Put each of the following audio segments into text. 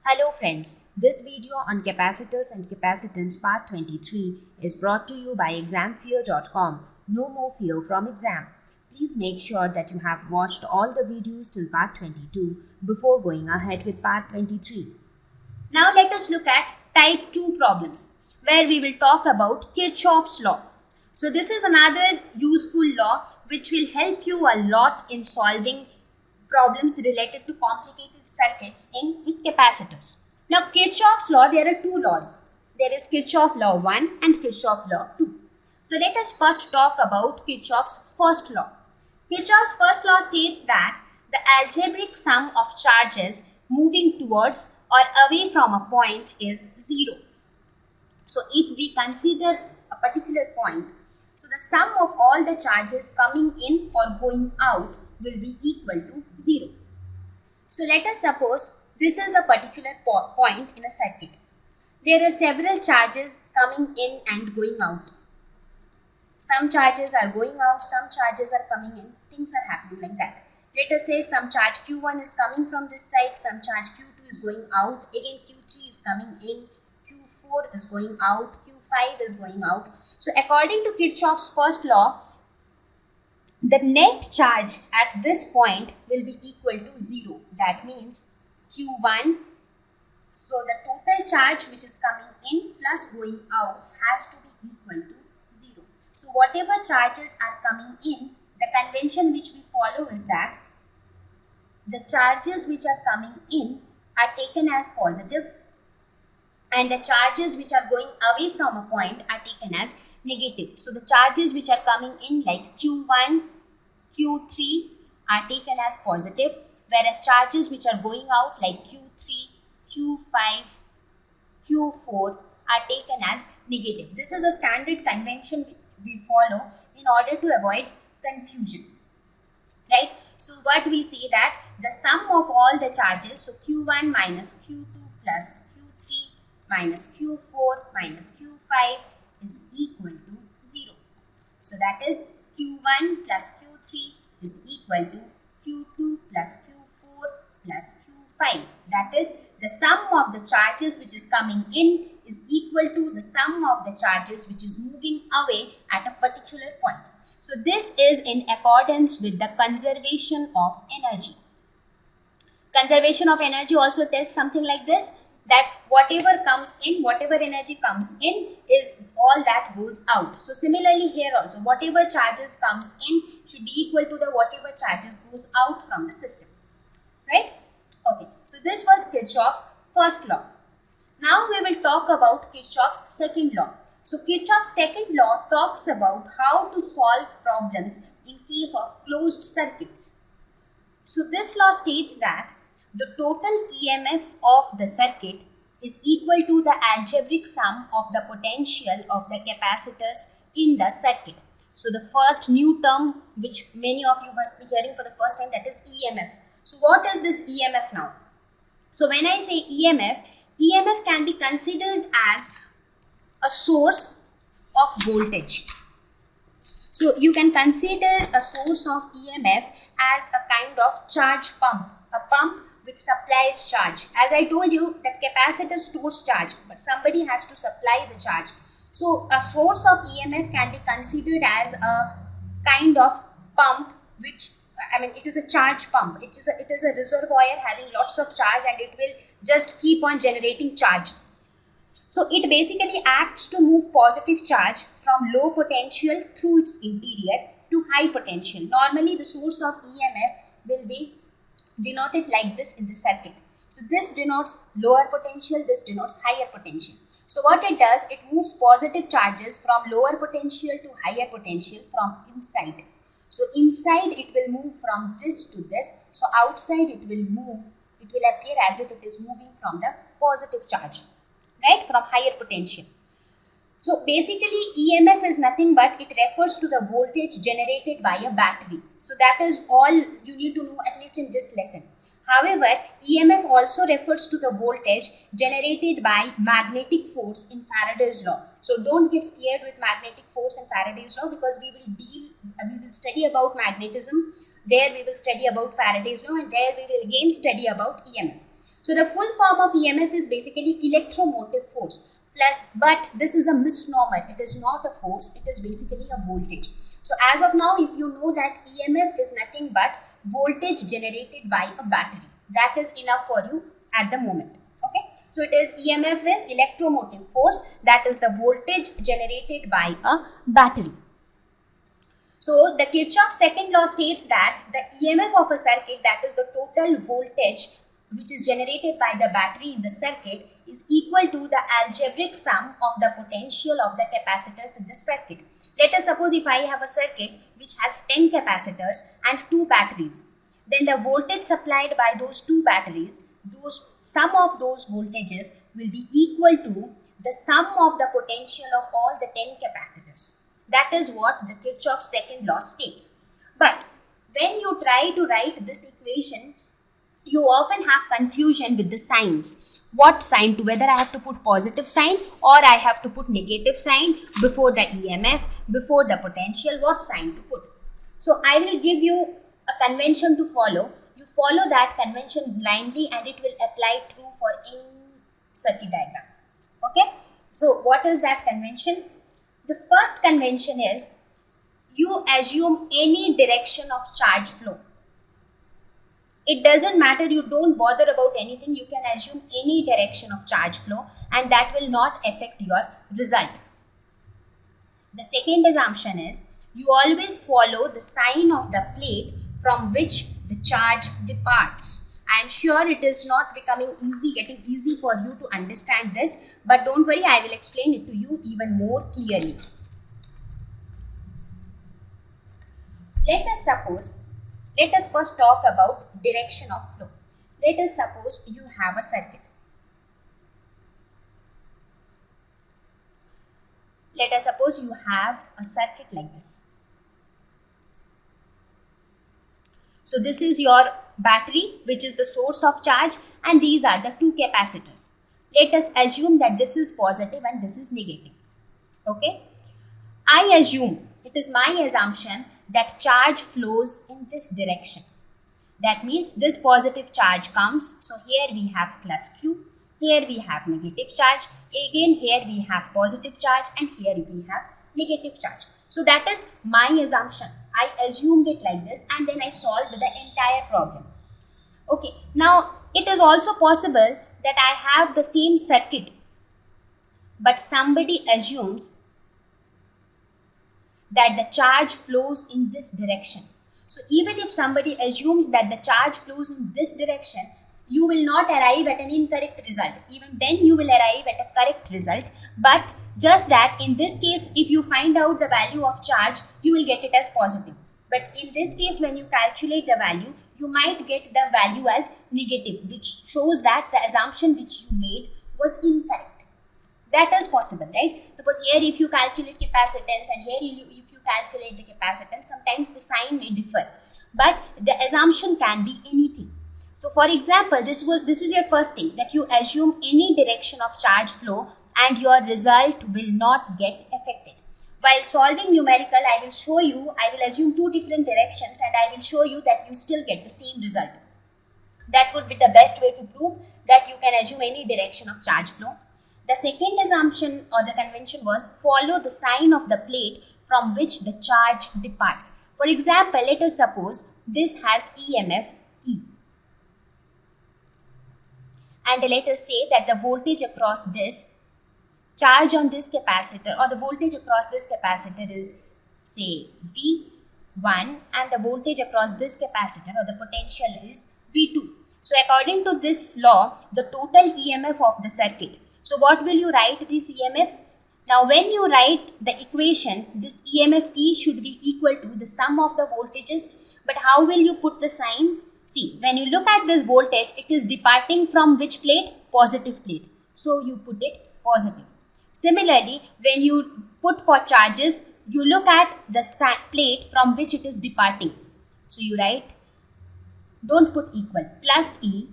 Hello friends, this video on capacitors and capacitance part 23 is brought to you by examfear.com. No more fear from exam. Please make sure that you have watched all the videos till part 22 before going ahead with part 23. Now let us look at type 2 problems where we will talk about Kirchhoff's law. So this is another useful law which will help you a lot in solving problems related to complicated circuits with capacitors. Now Kirchhoff's law, there are two laws. There is Kirchhoff law 1 and Kirchhoff law 2. So let us first talk about Kirchhoff's first law. Kirchhoff's first law states that the algebraic sum of charges moving towards or away from a point is 0. So if we consider a particular point, so the sum of all the charges coming in or going out will be equal to 0. So let us suppose this is a particular point in a circuit. There are several charges coming in and going out. Some charges are going out, some charges are coming in, things are happening like that. Let us say some charge Q1 is coming from this side, some charge Q2 is going out, again Q3 is coming in, Q4 is going out, Q5 is going out. So according to Kirchhoff's first law, the net charge at this point will be equal to 0. That means Q1, so the total charge which is coming in plus going out has to be equal to 0. So whatever charges are coming in, the convention which we follow is that the charges which are coming in are taken as positive and the charges which are going away from a point are taken as negative. So the charges which are coming in like Q1, Q3 are taken as positive, whereas charges which are going out like Q3, Q5, Q4 are taken as negative. This is a standard convention we follow in order to avoid confusion, right? So what we see that the sum of all the charges, so Q1 minus Q2 plus Q3 minus Q4 minus Q5 is equal to 0. So that is Q1 plus Q3 is equal to Q2 plus Q4 plus Q5. That is the sum of the charges which is coming in is equal to the sum of the charges which is moving away at a particular point. So this is in accordance with the conservation of energy. Conservation of energy also tells something like this, that whatever comes in, whatever energy comes in is all that goes out. So similarly here also, whatever charges comes in should be equal to the whatever charges goes out from the system, right? Okay, so this was Kirchhoff's first law. Now we will talk about Kirchhoff's second law. So Kirchhoff's second law talks about how to solve problems in case of closed circuits. So this law states that the total EMF of the circuit is equal to the algebraic sum of the potential of the capacitors in the circuit. So the first new term which many of you must be hearing for the first time, that is EMF. So what is this EMF now? So when I say EMF, EMF can be considered as a source of voltage. So you can consider a source of EMF as a kind of charge pump, a pump which supplies charge. As I told you that capacitor stores charge, but somebody has to supply the charge. So a source of EMF can be considered as a kind of pump which, it is a charge pump. It is a reservoir having lots of charge and it will just keep on generating charge. So it basically acts to move positive charge from low potential through its interior to high potential. Normally the source of EMF will be denoted like this in the circuit. So this denotes lower potential, this denotes higher potential. So what it does, it moves positive charges from lower potential to higher potential from inside. So inside it will move from this to this. So outside it will appear as if it is moving from the positive charge, right, from higher potential. So basically EMF is nothing but it refers to the voltage generated by a battery. So that is all you need to know, at least in this lesson. However, EMF also refers to the voltage generated by magnetic force in Faraday's law. So don't get scared with magnetic force and Faraday's law, because we will study about magnetism. There we will study about Faraday's law, and there we will again study about EMF. So the full form of EMF is basically electromotive force plus, but this is a misnomer. It is not a force. It is basically a voltage. So as of now, if you know that EMF is nothing but voltage generated by a battery, that is enough for you at the moment. Okay. So it is EMF is electromotive force, that is the voltage generated by a battery. So the Kirchhoff's second law states that the EMF of a circuit, that is the total voltage which is generated by the battery in the circuit, is equal to the algebraic sum of the potential of the capacitors in the circuit. Let us suppose if I have a circuit which has 10 capacitors and 2 batteries, then the voltage supplied by those 2 batteries, sum of those voltages will be equal to the sum of the potential of all the 10 capacitors. That is what the Kirchhoff's second law states. But when you try to write this equation, you often have confusion with the signs. What sign to, whether I have to put positive sign or I have to put negative sign before the EMF, before the potential, what sign to put. So I will give you a convention to follow. You follow that convention blindly and it will apply true for any circuit diagram. Okay. So what is that convention? The first convention is you assume any direction of charge flow. It doesn't matter, you don't bother about anything, you can assume any direction of charge flow and that will not affect your result. The second assumption is you always follow the sign of the plate from which the charge departs. I am sure it is not getting easy for you to understand this, but don't worry, I will explain it to you even more clearly. Let us first talk about direction of flow. Let us suppose you have a circuit. Let us suppose you have a circuit like this. So this is your battery, which is the source of charge, and these are the 2 capacitors. Let us assume that this is positive and this is negative. Okay. I assume, it is my assumption, that charge flows in this direction. That means this positive charge comes. So here we have plus Q, here we have negative charge, again here we have positive charge, and here we have negative charge. So that is my assumption. I assumed it like this and then I solved the entire problem. Okay, now it is also possible that I have the same circuit, but somebody assumes that the charge flows in this direction. So even if somebody assumes that the charge flows in this direction, you will not arrive at an incorrect result. Even then you will arrive at a correct result. But just that in this case, if you find out the value of charge, you will get it as positive. But in this case, when you calculate the value, you might get the value as negative, which shows that the assumption which you made was incorrect. That is possible, right? Suppose here if you calculate capacitance and here if you calculate the capacitance, sometimes the sign may differ. But the assumption can be anything. So for example, this is your first thing, that you assume any direction of charge flow and your result will not get affected. While solving numerical, I will assume 2 different directions and I will show you that you still get the same result. That would be the best way to prove that you can assume any direction of charge flow. The second assumption or the convention was follow the sign of the plate from which the charge departs. For example, let us suppose this has EMF E. And let us say that the voltage across this charge on this capacitor or the voltage across this capacitor is say V1 and the voltage across this capacitor or the potential is V2. So according to this law, the total EMF of the circuit. So what will you write this EMF? Now when you write the equation, this EMF E should be equal to the sum of the voltages. But how will you put the sign? See, when you look at this voltage, it is departing from which plate? Positive plate. So you put it positive. Similarly, when you put for charges, you look at the plate from which it is departing. So you write, don't put equal, plus E.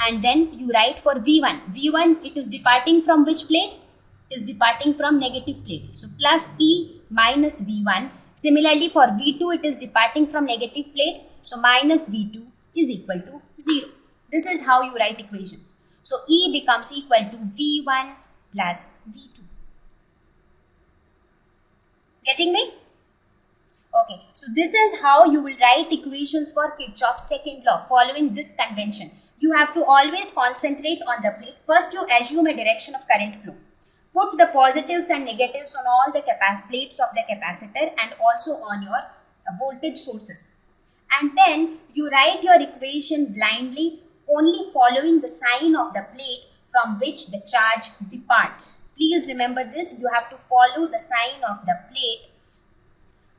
And then you write for V1. V1, it is departing from which plate? It is departing from negative plate. So plus E minus V1. Similarly for V2, it is departing from negative plate. So minus V2 is equal to 0. This is how you write equations. So E becomes equal to V1 plus V2. Getting me? Okay, so this is how you will write equations for Kirchhoff's second law following this convention. You have to always concentrate on the plate. First, you assume a direction of current flow. Put the positives and negatives on all the plates of the capacitor and also on your voltage sources. And then you write your equation blindly, only following the sign of the plate from which the charge departs. Please remember this, you have to follow the sign of the plate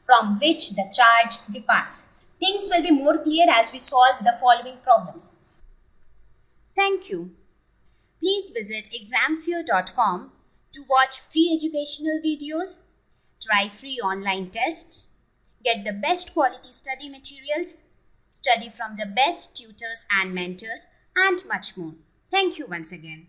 from which the charge departs. Things will be more clear as we solve the following problems. Thank you. Please visit examfear.com to watch free educational videos, try free online tests, get the best quality study materials, study from the best tutors and mentors, and much more. Thank you once again.